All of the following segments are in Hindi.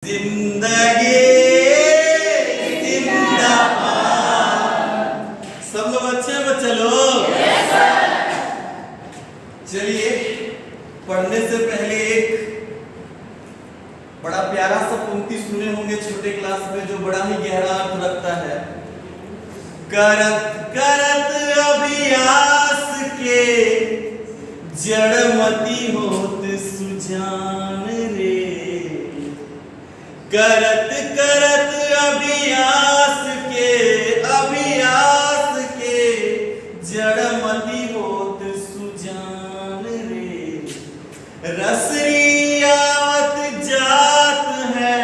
जिंदगी जिंदाबाद। सब लोग अच्छे हैं बच्चे लोग? चलिए, पढ़ने से पहले एक बड़ा प्यारा सा पंक्ति सुने होंगे छोटे क्लास में, जो बड़ा ही गहरा अर्थ रखता है। करत करत अभ्यास के जड़मती होत सुजान रे। करत करत अभ्यास के जड़मती होत सुजान रे। रसरी आवत जात है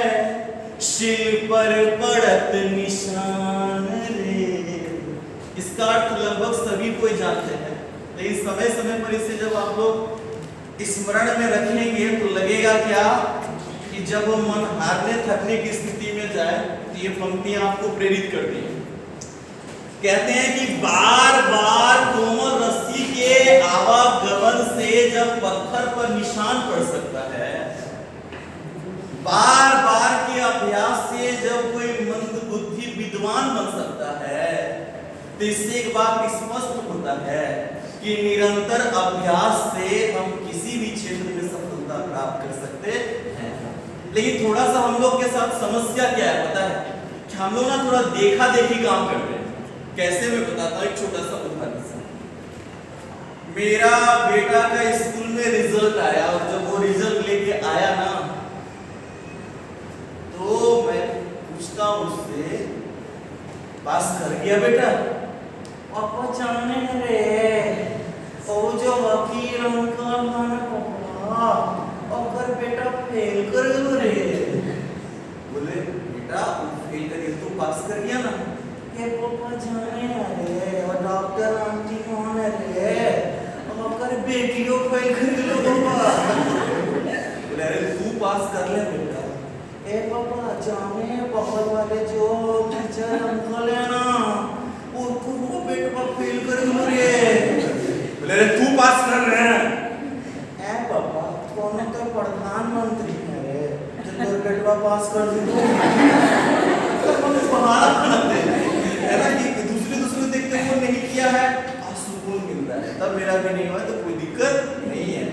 शिल पर पड़त निशान रे। इसका अर्थ लगभग सभी कोई जानते हैं, लेकिन समय समय पर इसे जब आप लोग स्मरण में रखेंगे तो लगेगा क्या कि जब मन हारने थकने की स्थिति में जाए तो ये पंक्तियां आपको प्रेरित करती हैं। कहते हैं कि बार बार कोमल रस्सी के आवागमन से जब पत्थर पर निशान पड़ सकता है, बार बार के अभ्यास से जब कोई मंदबुद्धि विद्वान बन सकता है, तो इससे एक बात स्पष्ट होता है कि निरंतर अभ्यास से हम किसी भी क्षेत्र में सफलता प्राप्त कर सकते हैं। लेकिन थोड़ा सा हम लोग के साथ समस्या क्या है पता है कि हम लोग ना थोड़ा देखा देखी काम करते हैं। कैसे मैं बताता हूँ, एक छोटा सा उदाहरण से। मेरा बेटा का स्कूल में रिजल्ट आया और जब वो रिजल्ट लेके आया ना, तो मैं पूछता हूँ उससे, पास कर गया बेटा? पापा जाने रे, ओ जो वकील अंकल माने पापा और बेटा फेल कर गयो रे। बोले बेटा फेल कर गया, तू पास कर गया ना? ये पापा जाने रे, और डॉक्टर आंटी कौन है रे, और बेटियों फेल कर गयो पापा। बोले अरे तू पास कर ले बेटा। ए पापा जाने बगल वाले जो टीचर अंकल है ना, उनको वो बेटा फेल कर गयो रे। बोले अरे तू पास कर रहे हैं? ए पापा कौन तो प्रधानमंत्री है रे, जो बेटा पास कर दी तो बहाना बनाते हैं, है ना, कि दूसरे देखते वो नहीं किया है, सुकून मिलता है। तब मेरा भी नहीं हुआ तो कोई दिक्कत नहीं है।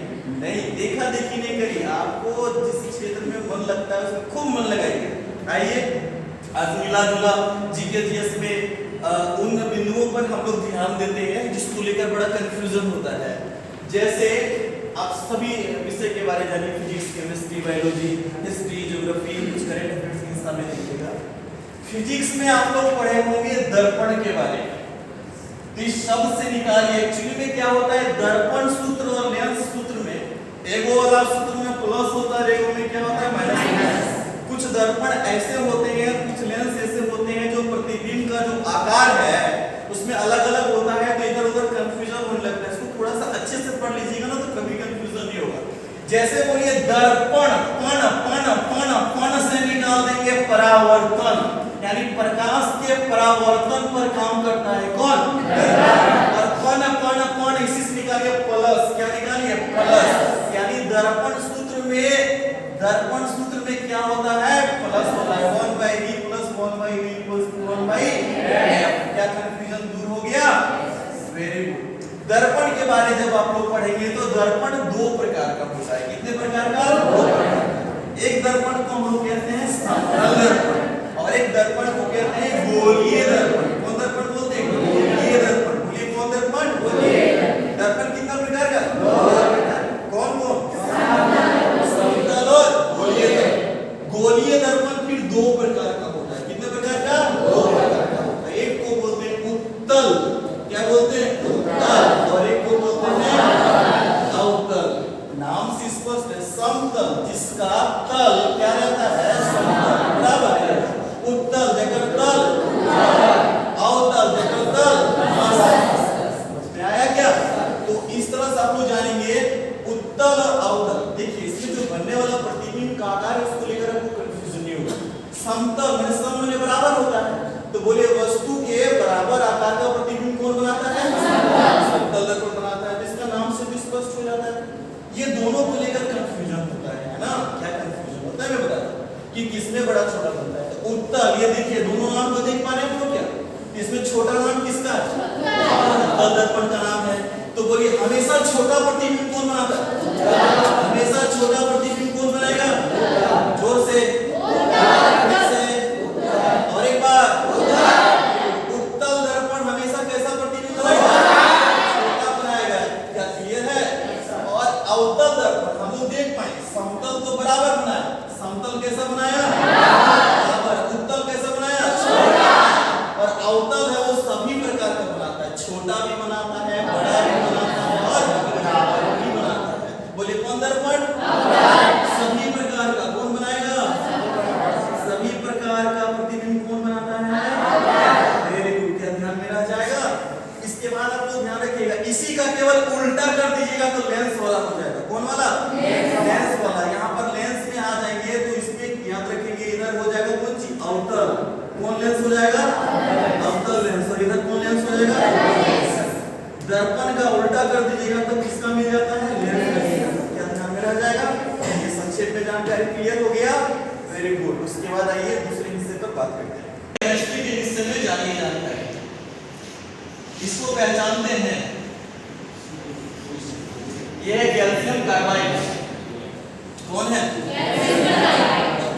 नहीं, देखा देखी नहीं करी, आपको जिस क्षेत्र में मन लगता है उसमें खूब मन लगाइए। आइए आज मिला जुला जीके जीएस में उन बिंदुओं पर हम लोग ध्यान देते हैं जिसको लेकर बड़ा कंफ्यूजन होता है। जैसे आप सभी विषय के बारे जानिए, physics, chemistry, biology, history, geography, कुछ करंट अफेयर्स के हिस्सा में देखिएगा। फिजिक्स में आप लोग पढ़े होंगे दर्पण के बारे में। तो इस शब्द से निकालिए, एक्चुअली में क्या होता है, दर्पण सूत्र और लेंस सूत्र में एगो वाला सूत्र में प्लस होता है, एगो में क्या होता है माइनस होता है। कुछ दर्पण ऐसे होते हैं, कुछ लेंस ऐसे होते हैं जो प्रतिबिंब का जो आकार है उसमें अलग अलग होता है, तो इधर उधर कंफ्यूजन होने लगता है। इसको थोड़ा सा अच्छे से पढ़ लीजिएगा ना तो कभी कंफ्यूजन नहीं होगा। जैसे बोलिए दर्पण, पण पण पण पण से निकाल देंगे परावर्तन, यानी प्रकाश के परावर्तन पर काम करता है कौन? और पण पण पण इसी से निकालिए प्लस, क्या निकालिए? प्लस, यानी दर्पण सूत्र में क्या होता है? प्लस होता है। 1/v plus 1/v equals to 1/f। क्या कंफ्यूजन दूर हो गया? Very good. दर्पण के बारे जब आप लोग पढ़ेंगे तो दर्पण दो प्रकार का होता है। कितने प्रकार का? दो प्रकार। एक दर्पण को हम लोग कहते हैं समतल दर्पण और एक दर्पण को कहते हैं गोलीय दर्पण। कौन दर्पण बोलते हैं? गोलीय दर्पण। बोलिए कौन दर्पण? गोलीय दर्पण। कितना प्रकार का? दो प्रकार। कौन कौन? समतल और गोलीय दर्पण। गोलीय दर्पण फिर दो प्रकार का होता है। कितने प्रकार का? दो प्रकार का होता है। एक को बोलते हैं उत्तल, क्या बोलते हैं? उत्तल, और एक को बोलते हैं अवतल। नाम से स्पष्ट है, समतल जिसका तल क्या रहता है? समतल, बराबर है। उत्तल जगह तल, अवतल जगह तल। समझ में आया क्या? तो इस तरह से आप लोग जानेंगे उत्तल और अवतल। देखिए इसमें जो बनने वाला प्रतिबिंब का आकार है उसको लेकर आपको कंफ्यूजन नहीं होगा। समतल में सम में बराबर होता है, तो बोलिए वस्तु के बराबर आकार का प्रतिबिंब कौन बनाता है? समतल दर्पण बनाता है, जिसका नाम से भी स्पष्ट हो जाता है। ये दोनों को लेकर कंफ्यूजन होता है ना? क्या कंफ्यूजन होता है मैं बताता हूँ कि किसमें बड़ा छोटा बनता है? तो उत्तल, ये देखिए दोनों नाम को देख पा रहे हैं हम लोग क्या? इसमें छोटा नाम किसका है? उत्तल दर्पण का नाम है। तो बोलिए हमेशा छोटा प्रतिबिंब कौन बनाता है? हमेशा छोटा प्रतिबिंब कौन बनाएगा? जोर से, फिर से, और एक बार। उत्तल दर्पण हमेशा कैसा प्रतिबिंब बनाएगा? छोटा बनाएगा। क्या क्लियर है? और अवतल दर्पण हम लोग देख पाए, समतल तो बराबर बनाया, समतल कैसा बनाया? बराबर। उत्तल कैसा बनाया? छोटा। और अवतल है वो सभी प्रकार का बनाता है, छोटा भी बनाता है, बड़ा भी बनाता है और बराबर भी बनाता है। बोले कौन दर्पण? सभी प्रकार का। कौन बनाएगा? सभी प्रकार का प्रतिबिंब कौन बनाता है? Very good. क्या ध्यान में रह जाएगा? इसके बाद आप लोग ध्यान रखिएगा, इसी का केवल उल्टा कर दीजिएगा तो लेंस वाला हो जाएगा। कौन वाला? लेंस वाला। यहाँ पर लेंस में आ जाएंगे तो इसमें याद रखेंगे इधर हो जाएगा कौन चीज? अवतल। कौन लेंस हो जाएगा? अवतल लेंस। और इधर कौन लेंस हो जाएगा? दर्पण का उल्टा कर दीजिएगा तो किसका मिल जाता है? लेंस का मिल जाता है। क्या ध्यान में रह जाएगा? ये संक्षेप में जानकारी क्लियर हो गया? Very good. उसके बाद आइए दूसरे हिस्से पर बात करते हैं। केमिस्ट्री के हिस्से में जानिए जानकारी। इसको पहचानते हैं, यह है कैल्शियम कार्बाइड। कौन है?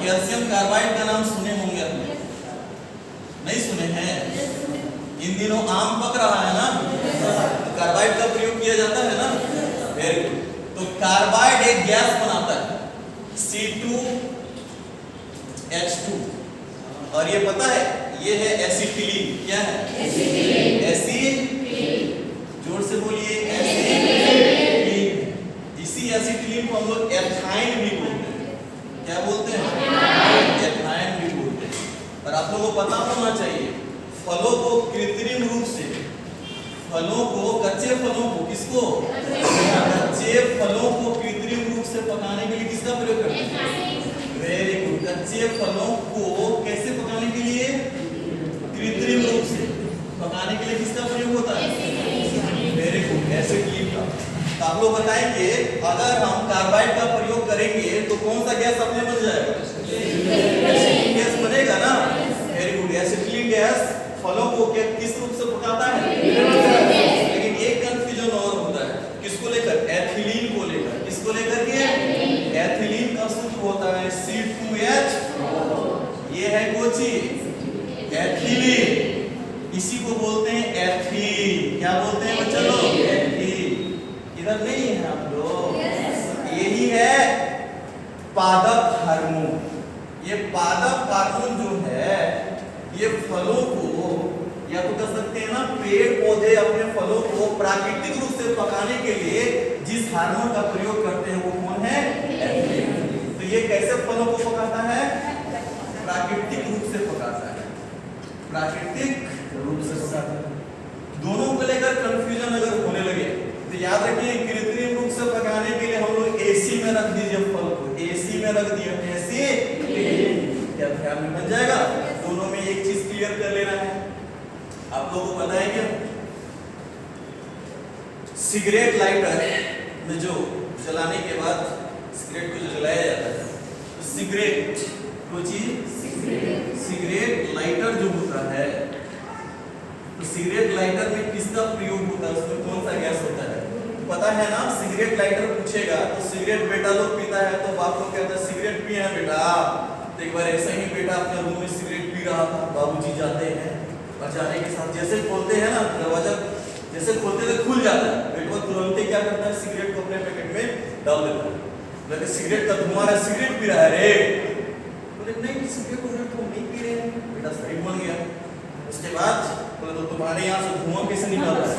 कैल्शियम कार्बाइड का नाम सुने होंगे आपने, नहीं सुने हैं? इन दिनों आम पक रहा है ना, तो कार्बाइड का प्रयोग किया जाता है ना। Very good. तो कार्बाइड एक गैस बनाता है C2H2, और ये पता है ये है एसिटिलीन। क्या है? एसिटिलीन। जोर से बोलिए, एसिटिलीन। इसी एसिटिलीन को हम लोग एथाइन भी बोलते हैं। क्या बोलते हैं? एथाइन भी बोलते हैं। और आप लोगों को पता होना चाहिए, फलों को कृत्रिम रूप से, फलों को, कच्चे फलों को, किसको? कच्चे फलों को कृत्रिम रूप से पकाने के लिए किसका प्रयोग करते हैं? Very good. कच्चे फलों को कैसे पकाने के लिए? कृत्रिम रूप से पकाने के लिए किसका प्रयोग होता है? वेरी गुड, एसिटिलीन का। तो आप लोग बताएंगे अगर हम कार्बाइड का प्रयोग करेंगे तो कौन सा गैस अपने बन जाएगा? एसिटिलीन गैस बनेगा ना। Very good. एसिटिलीन गैस फलों को किस रूप से पकाता है? लेकिन एक कंफ्यूजन और होता है, किसको लेकर? एथिलीन को लेकर। किसको लेकर के? एथिलीन का सूत्र होता है C2H, ये है कोची एथिलीन। इसी को बोलते हैं एथीन। क्या बोलते हैं बच्चों लोग? एथीन। इधर नहीं है आप लोग? यही है पादप हार्मोन। ये पादप हार्मोन जो है ये फलों को, या तो कह सकते हैं ना, पेड़ पौधे अपने फलों को प्राकृतिक रूप से पकाने के लिए जिस हार्मोन का प्रयोग करते हैं वो कौन है? एथिलीन। तो ये कैसे फलों को पकाता है? प्राकृतिक रूप से पकाता है। प्राकृतिक रूप से पकाता है। दोनों को लेकर कंफ्यूजन अगर होने लगे तो याद रखिए, कृत्रिम रूप से पकाने के लिए हम लोग AC में रख दीजिए फल को, AC में रख दिया, एसिटिलीन। क्या ध्यान में बन जाएगा? दोनों में एक चीज क्लियर कर लेना है। आप लोगों को पता है क्या, सिगरेट लाइटर में जो जलाने के बाद सिगरेट को जो जलाया जाता है, तो सिगरेट को सिगरेट लाइटर जो होता है, तो सिगरेट लाइटर में किसका प्रयोग होता है? उसमें कौन सा गैस होता है? पता है ना? सिगरेट लाइटर पूछेगा तो सिगरेट बेटा लोग पीता है तो बाप लोग कहता है सिगरेट पिए हैं बेटा। तो एक बार ऐसा ही बेटा अपने रूम में सिगरेट पी रहा था, बाबूजी जाते हैं और जाने के साथ जैसे खोलते हैं ना दरवाजा, जैसे खोलते तो खुल जाता है, बेटा तुरंत क्या करता है? सिगरेट को अपने पैकेट में डाल देता है। बोले सिगरेट का धुआं है, सिगरेट पी रहा है रे। बोले नहीं सिगरेट को नहीं पी रहे हैं बेटा, सही बन गया। उसके बाद बोले तो तुम्हारे यहाँ से धुआं कैसे निकल रहा है?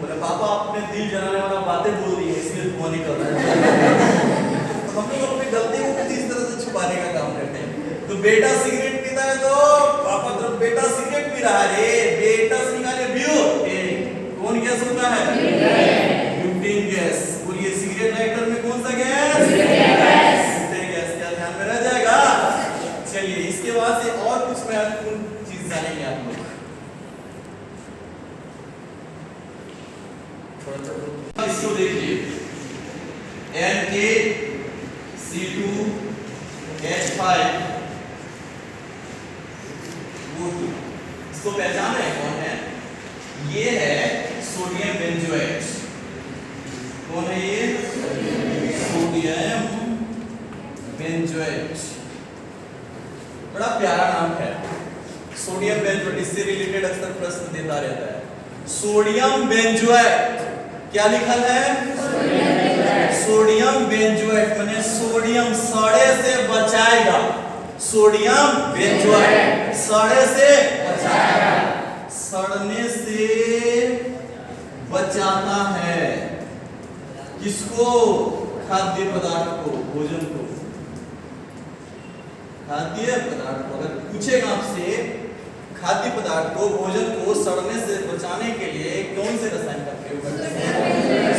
बोले पापा आपने दिल जलाने वाला बातें बोल दी है इसलिए धुआं निकल रहा है। तो हम लोग अपनी गलती को कुछ इस तरह से छुपाने का काम करते हैं। तो बेटा सिगरेट पीता है तो पापा तो बेटा सिगरेट पी रहा है रे, बेटा से निकाले ब्यू। कौन गैस होता है? Butane gas. बोलिए सिगरेट लाइटर में कौन सा गैस? Butane gas. क्या ध्यान में रह जाएगा? चलिए इसके बाद से और कुछ महत्वपूर्ण चीज जानेंगे आप लोग। इसको देखिए, NaC2H5 इसको पहचाना है कौन है? ये है सोडियम बेंजोएट। कौन है ये? Sodium benzoate. बड़ा प्यारा नाम है सोडियम बेंजोएट। इससे रिलेटेड अक्सर प्रश्न देता रहता है। सोडियम बेंजोएट क्या लिखा है? सोडियम बेंजोएट माने सोडियम सड़े से बचाएगा। सोडियम बेंजोएट सड़े से बचाएगा, सड़ने से बचाता है। किसको? खाद्य पदार्थ को, भोजन को, खाद्य पदार्थ को। अगर पूछेगा आपसे खाद्य पदार्थ को, भोजन को सड़ने से बचाने के लिए कौन से रसायन का प्रयोग करते हैं?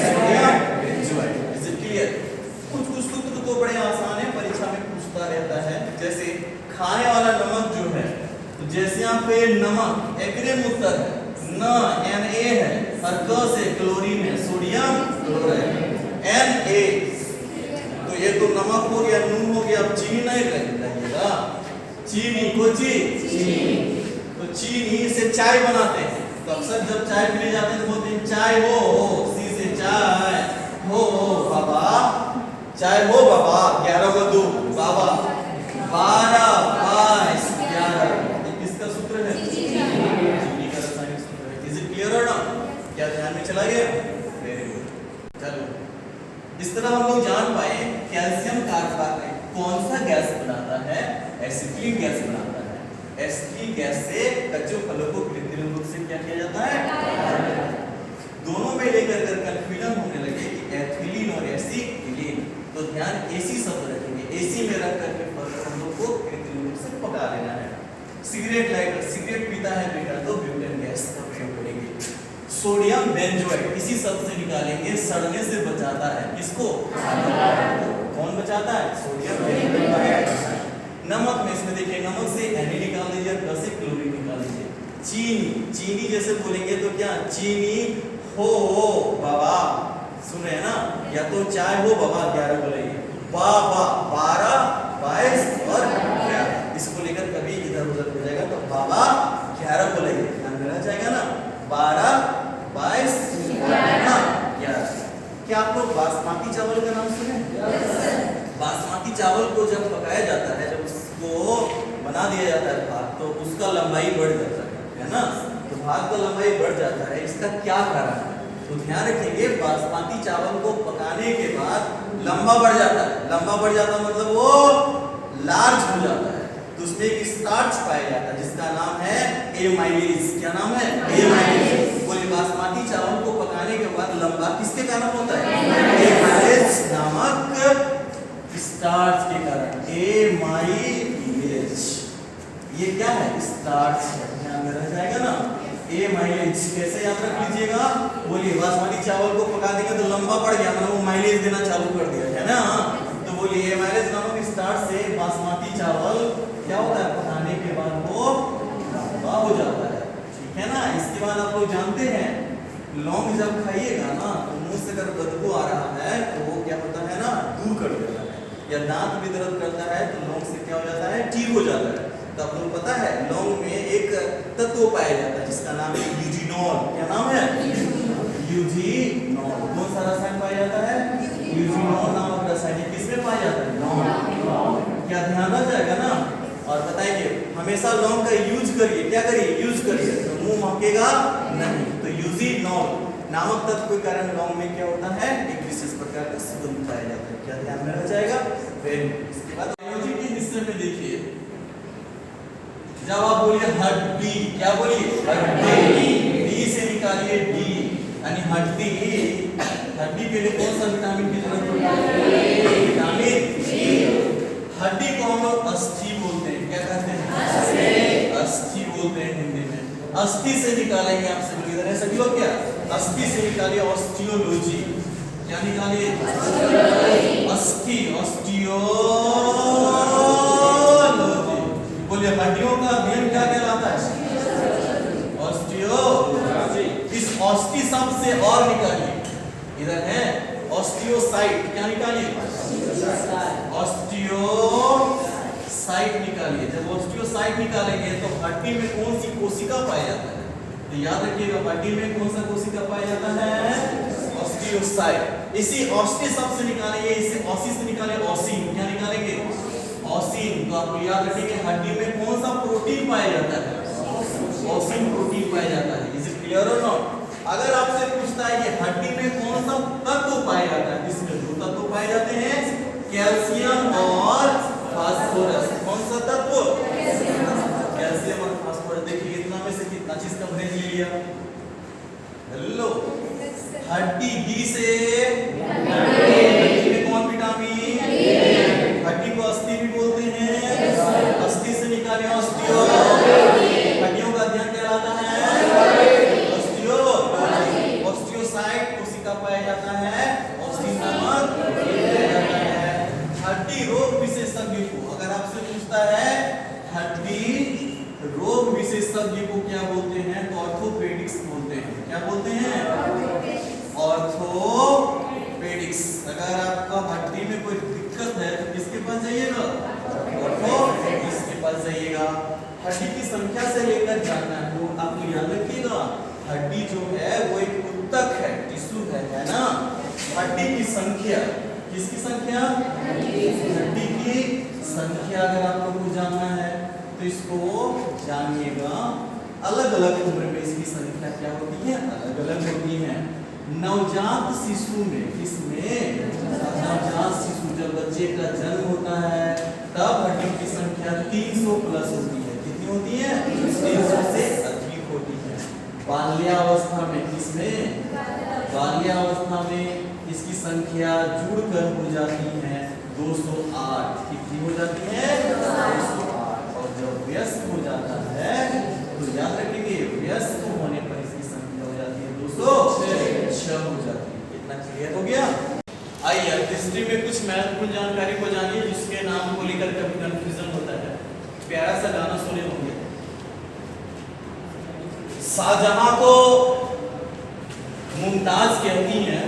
Sodium benzoate. Is it clear? कुछ सूत्र तो बड़े आसान है, परीक्षा में पूछता रहता है। जैसे खाने वाला नमक जो है, तो जैसे यहाँ पे नमक एक्रेम उत्तर है, न Na है और क से क्लोरीन है, सोडियम क्लोराइड Na। तो ये तो नमक हो गया, नून हो गया। अब चीनी नहीं रहेगा, चीनी को चीनी, तो चीनी से चाय बनाते हैं। तो अक्सर जब चाय पीने जाते हैं तो बोलते हैं चाय हो, सी से चाय हो बाबा, चाय हो बाबा। 11 को 2 बाबा, 12 22 11। किसका सूत्र है? चीनी का रासायनिक सूत्र है। इज इट क्लियर और नॉट? क्या ध्यान में चला गया? Very good. चलो, इस तरह हम लोग जान पाए कैल्शियम कार्बोनेट कौन सा गैस बनाता है? एसिटिलिक गैस बनाता है। एसिटिलिक गैस से कच्चे फलों को कृत्रिम रूप से क्या किया जाता है? दोनों में लेकर कर कंफ्यूजन होने लगे कि एथिलीन और एसिटिलीन, तो ध्यान एसी शब्द रखेंगे। एसी में रख करके हम लोग को कृत्रिम रूप से पका लेना है। सिगरेट लाइटर, सिगरेट पीता है बेटा तो ब्यूटेन गैस का प्रयोग करेंगे। सोडियम बेंजोएट इसी शब्द से निकालेंगे, सड़ने से बचाता है। किसको? कौन बचाता है? Sodium benzoate. नमक में इसमें देखिए, नमक से Na निकाल लीजिए, प्लस से क्लोरीन निकाल लीजिए। चीनी, चीनी जैसे बोलेंगे तो क्या? चीनी हो बाबा, सुन रहे हैं ना? या तो चाय हो बाबा 11 बोलेंगे, बाबा 12 22 और 11। इसको लेकर कभी इधर उधर हो जाएगा तो बाबा 11 बोलेंगे, ध्यान में रह जाएगा ना? 12 22 11। क्या आप लोग बासमती चावल का नाम सुने? बासमती चावल को जब पकाया जाता है, जब उसको बना दिया जाता है भात, तो उसका लंबाई बढ़ जाता है ना? तो भात का लंबाई बढ़ जाता है, इसका क्या कारण है? तो ध्यान रखेंगे, बासमती चावल को पकाने के बाद लंबा बढ़ जाता है। लंबा बढ़ जाता मतलब वो लार्ज हो जाता है, तो उसमें एक स्टार्च पाया जाता है जिसका नाम है एमाइलेज। क्या नाम है? एमाइलेज। बोले बासमती चावल को पकाने के बाद लंबा किसके कारण होता है? एमाइलेज नामक स्टार्च के कारण। एमाइलेज, ये क्या है? स्टार्च। ध्यान में रह जाएगा ना? एमाइलेज कैसे याद रख लीजिएगा? बोलिए, बासमती चावल को पका देंगे तो लंबा बढ़ गया, मतलब वो माइलेज देना चालू कर दिया है ना? तो बोलिए एमाइलेज नामक स्टार्च से बासमती चावल क्या होता है? पकाने के बाद वो लंबा हो जाता है। ठीक है ना? इसके बाद आप लोग जानते हैं, लौंग जब खाइएगा ना तो मुंह से अगर बदबू आ रहा है तो वो क्या होता है ना? दूर कर देता है। या दांत भी दर्द करता है तो लौंग से क्या हो जाता है? ठीक हो जाता है। तो आप लोग पता है लौंग में एक तत्व पाया जाता है जिसका नाम है यूजिनॉल। क्या नाम है? यूजिनॉल। कौन सा रसायन पाया जाता है? यूजिनॉल नामक रसायन। किसमें पाया जाता है? लौंग। क्या ध्यान रह जाएगा ना? और बताइए, हमेशा लौंग का यूज करिए। क्या करिए? यूज करिए, तो मुंह महकेगा नहीं। तो यूजिनॉल नामक तत्व के कारण लौंग में क्या होता है? एक विशेष प्रकार का सुगंध पाया जाता है। क्या ध्यान में रह जाएगा? इसके बाद बायोलॉजी के हिस्से में देखिए, जब आप बोलिए हड्डी, क्या बोलिए? हड्डी। डी से निकालिए डी, यानी हड्डी। हड्डी के लिए कौन सा विटामिन की जरूरत होती है? Vitamin D. हड्डी को हम लोग अस्थि बोलते हैं। क्या कहते हैं? अस्थि बोलते हैं हिंदी में। अस्थि से निकालेंगे, आपसे बोलिए इधर है सभी लोग, क्या? अस्थि से निकालिए ऑस्टियोलॉजी। क्या निकालिए? अस्थि, ऑस्टियोलॉजी। बोलिए हड्डियों का अध्ययन क्या कहलाता है? ऑस्टियोलॉजी। इस ऑस्टि शब्द से और निकालिए, इधर है ऑस्टियोसाइट। क्या निकालिए? ऑस्टियोसाइट। साइट निकालिए। जब ऑस्टियोसाइट निकालेंगे तो हड्डी में कौन सी कोशिका पाया जाता है? तो याद रखिएगा, हड्डी में कौन सा कोशिका पाया जाता है? ऑस्टियोसाइट। इसी ऑस्टी शब्द से निकालेंगे, इसे ऑसी से निकालेंगे, ऑसीन। क्या निकालेंगे? ऑसीन। तो आपको याद रखिए हड्डी में कौन सा प्रोटीन पाया जाता है? ऑसीन प्रोटीन पाया जाता है। इज इट क्लियर और नॉट? अगर आपसे पूछता है कि हड्डी में कौन सा तत्व पाया जाता है, इसमें दो तत्व पाए जाते हैं, कैल्शियम और फास्फोरस। कौन सा तत्व? कैल्शियम और फास्फोरस। देखिए इतना में से कितना चीज का भेज ले लिया। हेलो, हड्डी डी से हड्डी में कौन विटामिन? हड्डी को अस्थि भी बोलते हैं। अस्थि से निकाले ऑस्टियो। हड्डियों का अध्ययन कहलाता है ऑस्टियो। ऑस्टियोसाइट कोशिका पाया जाता है, ऑस्टिन नामक पाया जाता है। हड्डी रोग विशेषज्ञ को अगर आपसे पूछता है हड्डी रोग विशेषज्ञ को क्या बोलते हैं, तो ऑर्थोपेडिक्स बोलते हैं। क्या बोलते हैं? ऑर्थोपेडिक्स। अगर आपका हड्डी में कोई दिक्कत है तो किसके पास जाइएगा? ऑर्थोपेडिक्स के पास जाइएगा। हड्डी की संख्या से लेकर जानना है तो आपको याद रखिएगा, हड्डी जो है वो एक ऊतक है, टिश्यू है ना। हड्डी की संख्या, किसकी संख्या? हड्डी की संख्या अगर आप लोगों को जानना है तो इसको जानिएगा। अलग अलग उम्र में इसकी संख्या क्या होती है? अलग अलग होती है। नवजात शिशु में, इसमें नवजात शिशु जब बच्चे का जन्म होता है तब हड्डी की संख्या 300 प्लस होती है। कितनी होती है? 300 से अधिक होती है। बाल्यावस्था में, इसमें बाल्यावस्था में इसकी संख्या जुड़कर हो जाती है 208। कितनी हो जाती है? 208। और जब व्यस्त हो जाता है तो याद रखेंगे व्यस्त होने पर इसकी संख्या हो जाती है 206 हो जाती है। कितना क्लियर हो गया? आइए अब हिस्ट्री में कुछ महत्वपूर्ण जानकारी को जानिए जिसके नाम को लेकर कभी कंफ्यूजन होता है। प्यारा सा गाना सुने होंगे। शाहजहां को मुमताज कहती हैं,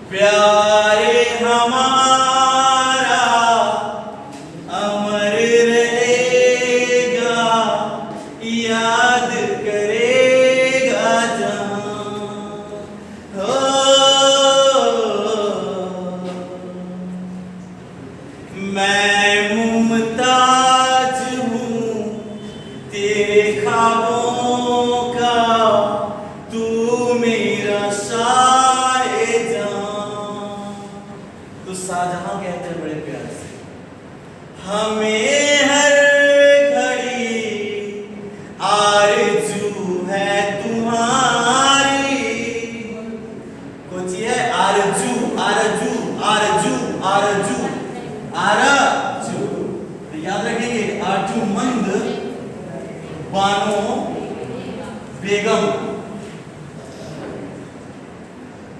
प्यारे हमारा अमर रहेगा, याद करेगा जहां। मैं मुमताज हूँ तेरे ख्वाबों का, तू मेरा शाहजहां। तो शाहजहां कहते हैं बड़े प्यार से, हमें हर घड़ी आरज़ू है तुम्हारी। कुछ है आरज़ू, आरज़ू, आरज़ू, आरज़ू, आरज़ू। तो याद रखेंगे अर्जुमंद बानो बेगम,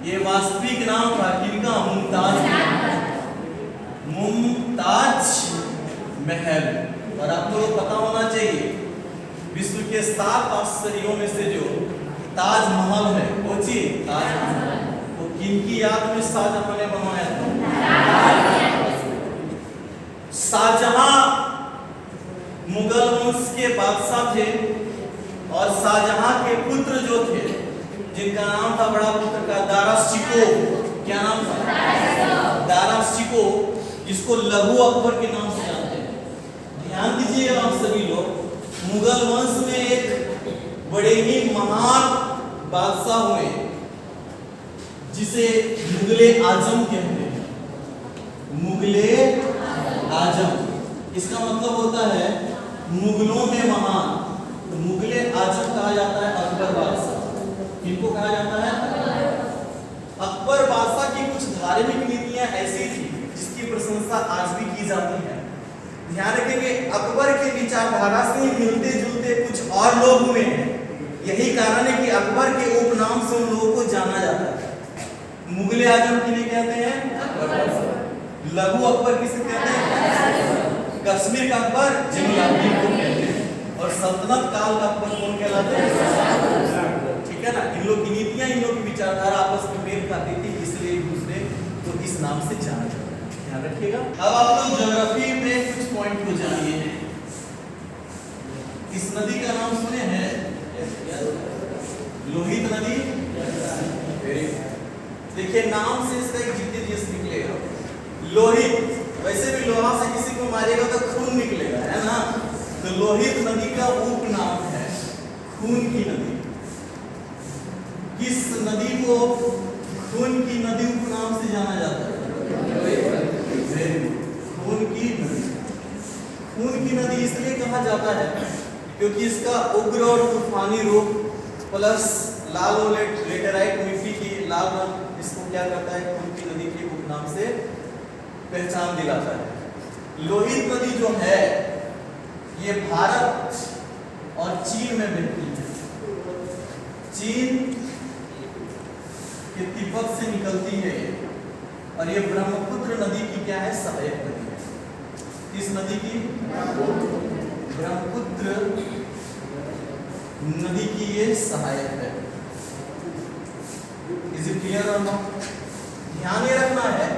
ये वास्तविक नाम था किनका? मुमताज। मुमताज महल। और आप लोगों को पता होना चाहिए विश्व के 7 आश्चर्यों में से जो ताजमहल है, वो चीज ताजमहल, वो किनकी याद में शाहजहां ने बनवाया था? शाहजहां मुगल वंश के बादशाह थे और शाहजहां के पुत्र जो थे जिनका नाम था बड़ा पुत्र का दारा शिको। क्या नाम था? दारा शिको, जिसको लघु अकबर के नाम से जानते हैं। ध्यान दीजिए आप सभी लोग, मुगल वंश में एक बड़े ही महान बादशाह हुए जिसे मुगले आजम कहते हैं। मुगले आजम, इसका मतलब होता है मुगलों में महान। तो मुगले आजम कहा जाता है अकबर बादशाह। किनको कहा जाता है? अकबर बादशाह की कुछ धार्मिक नीतियां ऐसी थी जिसकी प्रशंसा आज भी की जाती है। ध्यान रखेंगे अकबर के विचारधारा से मिलते जुलते कुछ और लोग हुए हैं। यही कारण है कि अकबर के उपनाम से उन लोगों को जाना जाता है। मुगले आजम किन्हें कहते हैं? लघु अकबर किसे कहते हैं? कश्मीर का अकबर जलालुद्दीन को कहते हैं। और सल्तनत काल का अकबर कौन कहलाते हैं? ठीक है ना। इन लोग की नीतियां, इन लोग की विचारधारा आपस में मेल खाती थी, इसलिए एक दूसरे को इस नाम से जाना जाता है। ध्यान रखिएगा। अब आप लोग ज्योग्राफी में कुछ पॉइंट को जानिए। इस नदी का नाम सुने हैं? लोहित नदी। देखिए नाम से इसका एक जीते निकलेगा लोहित। वैसे भी लोहा से किसी को मारेगा तो खून निकलेगा, है ना? तो लोहित नदी का उपनाम है खून की नदी। किस नदी को खून की नदी उपनाम से जाना जाता है? खून की नदी। खून की नदी इसलिए कहा जाता है क्योंकि इसका उग्र और तूफानी रूप प्लस लाल और लेटेराइट मिट्टी की लाल रंग इसको क्या करता है? खून की नदी के उपनाम से पहचान दिलाता है। लोहित नदी जो है ये भारत और चीन में बहती है। चीन के तिब्बत से निकलती है और ये ब्रह्मपुत्र नदी की क्या है? सहायक नदी है। इस नदी की ब्रह्मपुत्र नदी की ये सहायक है। इज इट क्लियर और नॉट? ध्यान ये रखना है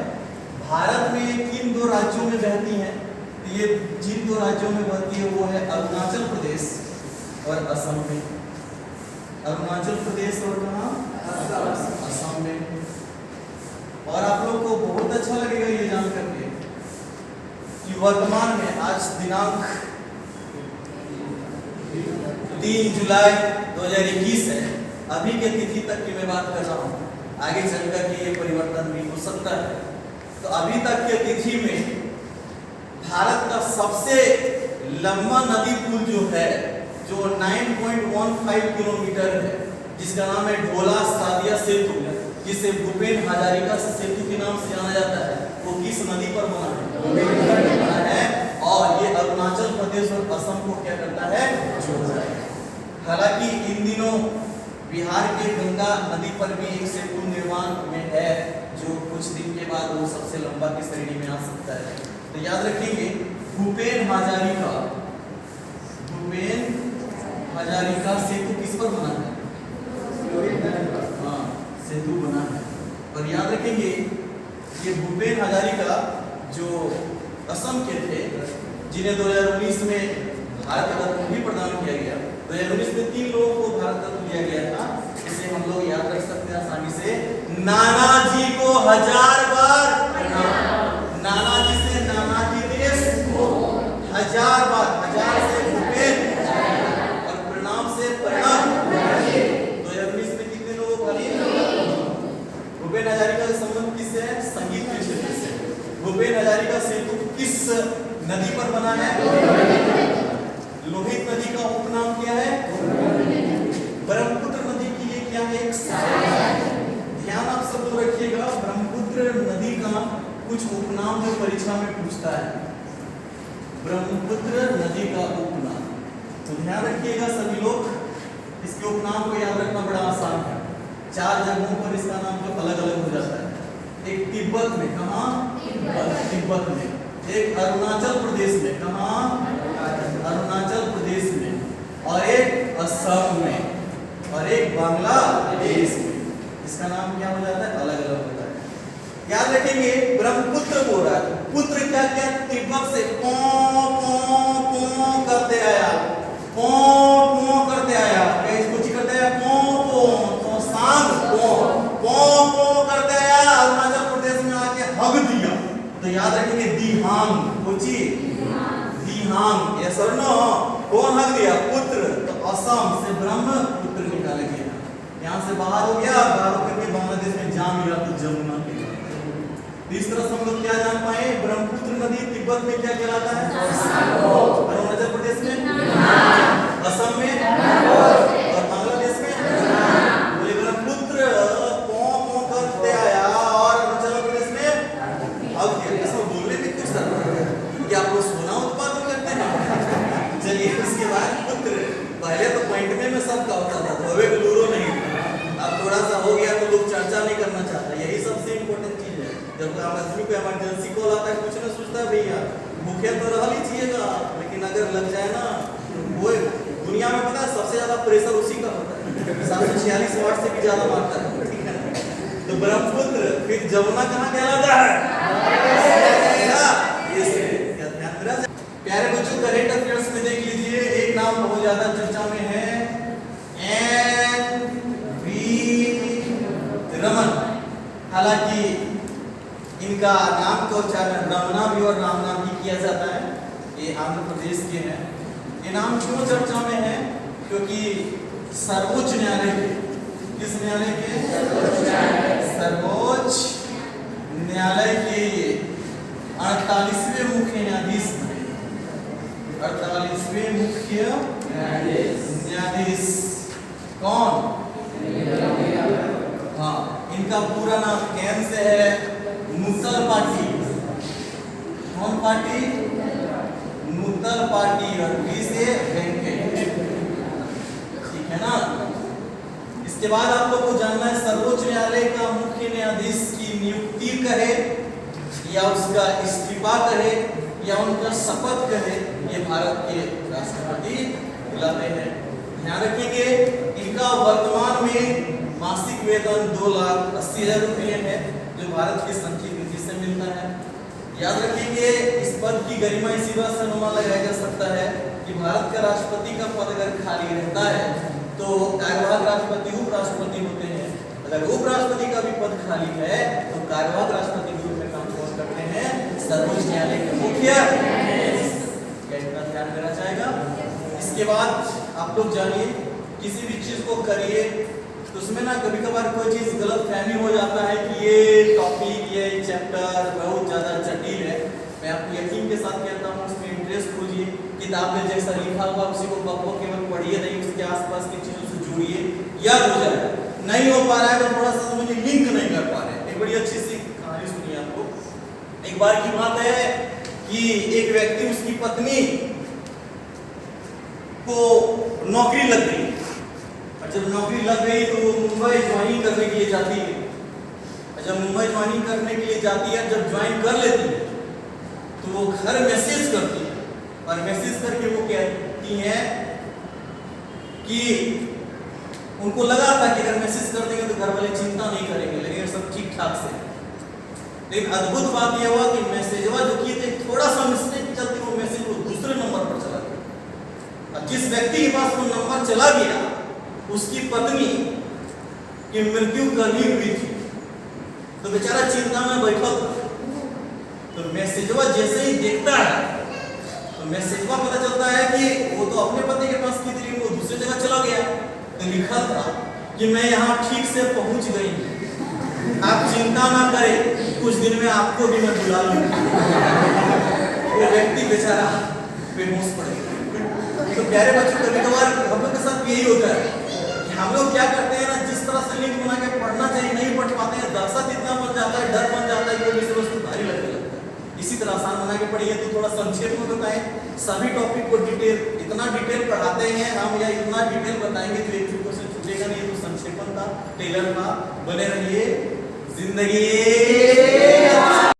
भारत में ये किन दो राज्यों में बहती है? ये जिन दो राज्यों में बहती है वो है अरुणाचल प्रदेश और असम में। अरुणाचल प्रदेश और कहाँ? असम में। और आप लोग को बहुत अच्छा लगेगा ये जान करके कि वर्तमान में आज दिनांक 3 जुलाई 2021 है। अभी के तिथि तक की मैं बात कर रहा हूँ, आगे चलकर के ये परिवर्तन भी हो सकता है। तो अभी तक के तिथि में भारत का सबसे लंबा नदी पुल जो है, जो 9.15 किलोमीटर है, जिसका नाम है ढोला सादिया सेतु, जिसे भूपेन हजारिका सेतु के नाम से जाना जाता है, वो किस नदी पर बना है? और ये अरुणाचल प्रदेश और असम को क्या करता है? जोड़ता है। हालांकि इन दिनों बिहार के गंगा नदी पर भी एक सेतु निर्माण में है, जो कुछ दिन के बाद वो सबसे लंबा की श्रेणी में आ सकता है। तो याद रखेंगे भूपेन हजारिका सेतु किस पर बना है? हाँ, सेतु बना है। और याद रखेंगे ये भूपेन हजारिका जो असम के थे, जिन्हें 2019 में भारत रत्न भी प्रदान किया गया। 2019 में 3 लोगों को भारत रत्न दिया गया था। इसे हम लोग याद रख सकते हैं आसानी से। नानाजी को 1000 बार प्रणाम। नानाजी से नानाजी देश को 1000 बार, 1000 से भूपेन और प्रणाम से प्रणाम। 2019 में कितने लोगों को? भूपेन हजारिका का संबंध किससे है? संगीत के क्षेत्र से। भूपेन हजारिका सेतु किस नदी पर बना है? लोहित नदी का उपनाम क्या है? ब्रह्मपुत्र नदी की ये क्या है? एक सहायक। ध्यान आप सब लोग रखिएगा, ब्रह्मपुत्र नदी का कुछ उपनाम जो परीक्षा में पूछता है, ब्रह्मपुत्र नदी का उपनाम। तो ध्यान रखिएगा सभी लोग, इसके उपनाम को याद रखना बड़ा आसान है। 4 जगहों पर इसका नाम जो अलग अलग हो जाता है। एक तिब्बत में, कहाँ? तिब्बत में। एक अरुणाचल प्रदेश में, कहाँ? अरुणाचल प्रदेश में। और एक असम में, और एक बांग्लादेश में। इसका नाम क्या हो जाता है? अलग अलग होता है। याद रखेंगे ब्रह्मपुत्र बोल रहा है, पुत्र क्या क्या? तिब्बत से पौ करते आया, पौ करते आया। इसको करते आया पौ, तो सांग पौ करते आया, अरुणाचल प्रदेश में आके हग दिया। तो याद रखेंगे दिहांग, कोची दिहांग। ये सरनो कौन हग दिया? पुत्र। तो असम से ब्रह्मपुत्र निकाला गया। यहाँ से बाहर हो गया, बाहर होकर के बांग्लादेश में जा मिला तो जमुना के। इस तरह से हम लोग क्या जान पाए? ब्रह्मपुत्र नदी तिब्बत में क्या कहलाता है? अरुणाचल प्रदेश में, असम में और बांग्लादेश में। बोले ब्रह्मपुत्र पौ करते आया और अरुणाचल प्रदेश में अब इसको बोलने में कुछ क्या आप लोग सोना उत्पादन करते हैं? चलिए उसके बाद पुत्र, पहले तो पॉइंट में सबका होता था, तो अब लूरो नहीं। अब थोड़ा सा हो गया तो लोग चर्चा नहीं करना चाहता। यही सबसे इम्पोर्टेंट चीज है। जब आदमी को इमरजेंसी कॉल आता है, कुछ नहीं सोचता भैया भूखे तो रह लीजिएगा, लेकिन अगर लग जाए ना, वो दुनिया में पता है सबसे ज्यादा प्रेशर उसी का होता है। 746 वाट से भी ज्यादा मारता है, ठीक है। तो ब्रह्मपुत्र, फिर जमुना कहाँ कहलाता है? प्यारे बच्चों, करंट अफेयर्स में देख लीजिए, एक नाम बहुत ज्यादा चर्चा में है, एन.वी. रमन। हालांकि इनका नाम का उच्चारण रमना भी और रामना भी किया जाता है। ये आंध्र प्रदेश के हैं। ये नाम क्यों चर्चा में है? क्योंकि सर्वोच्च न्यायालय के, किस न्यायालय के? सर्वोच्च न्यायालय के 48वें मुख्य न्यायाधीश, 48वें मुख्य न्यायाधीश कौन? हाँ, इनका पूरा नाम कैन से है नूतल पार्टी। कौन पार्टी? नूतल पार्टी। और बी से वेंकट, ठीक है ना। इसके बाद आप लोग को जानना है, सर्वोच्च न्यायालय का मुख्य न्यायाधीश की नियुक्ति करे या उसका इस्तीफा करे या उनका शपथ करे, ये भारत के राष्ट्रपति बुलाते हैं। ध्यान रखिएगा, इनका वर्तमान में मासिक वेतन 2,80,000 रुपये है, जो भारत की संचित नीति से मिलता है। याद रखिए, इस पद की गरिमा इसी बात से अनुमान लगाया जा सकता है कि भारत का राष्ट्रपति का पद अगर खाली रहता है तो कार्यवाहक राष्ट्रपति उपराष्ट्रपति होते हैं। अगर उपराष्ट्रपति का भी पद खाली है तो कार्यवाहक राष्ट्रपति के रूप में काम करते हैं सर्वोच्च न्यायालय के मुख्य। इतना ध्यान देना चाहेगा। इसके बाद आप लोग जानिए, किसी भी चीज को करिए तो उसमें ना कभी कभार कोई चीज गलत फहमी हो जाता है कि ये टॉपिक, ये चैप्टर बहुत ज्यादा जटिल है। मैं आपको यकीन के साथ कहता हूँ, उसमें इंटरेस्ट खोजिए, किताब में जैसा लिखा हुआ उसी को बक केवल पढ़िए नहीं, उसके आसपास की चीजों से जुड़िए, याद हो जाए। नहीं हो पा रहा है तो थोड़ा सा समझिए, लिंक नहीं कर पा रहे। एक बड़ी अच्छी सी कहानी सुनिए आपको। एक बार की बात है कि एक व्यक्ति, उसकी पत्नी को नौकरी लग गई, और जब नौकरी लग गई तो वो मुंबई ज्वाइनिंग करने के लिए जाती है। जब मुंबई ज्वाइनिंग करने के लिए जाती है, जब ज्वाइन कर लेती है तो वो घर मैसेज करती है, और मैसेज करके वो कहती है कि उनको लगा था कि अगर मैसेज कर देंगे तो घर वाले चिंता नहीं करेंगे, लेकिन सब ठीक ठाक से। लेकिन अद्भुत बात यह हुआ कि मैसेजवा जो किए थे, थोड़ा सा मिस्टेक के चलते वो मैसेज वो दूसरे नंबर पर चला गया। और जिस व्यक्ति के पास वो नंबर चला गया, उसकी पत्नी की मृत्यु कल ही हुई थी। तो बेचारा चिंता में बैठा था। तो मैसेजवा जैसे ही देखता है तो मैसेजवा पता चलता है कि वो तो अपने पति के पास की थी, वो दूसरी जगह चला गया। तो लिखा था कि मैं यहाँ ठीक से पहुंच गई, आप चिंता ना करें, कुछ दिन में आपको भी मैं बुला लूंगी। वो व्यक्ति बेचारा बेहोश पड़ गया। तो प्यारे बच्चों, कभी कभार हम लोग के साथ यही होता है कि हम लोग क्या करते हैं ना, जिस तरह से लिंक बना के पढ़ना चाहिए नहीं पढ़ पाते हैं, दर्शक इतना बन जाता है, डर बन जाता है कि विषय वस्तु भारी लगने लगता है। इसी तरह आसान बना के पढ़िए। तो थोड़ा संक्षेप में बताएं, सभी टॉपिक को डिटेल, इतना डिटेल पढ़ाते हैं हम या इतना डिटेल बताएंगे जो एक चीज से छूटेगा नहीं। तो संक्षेपण था, टेलर था। बने रहिए, जिंदगी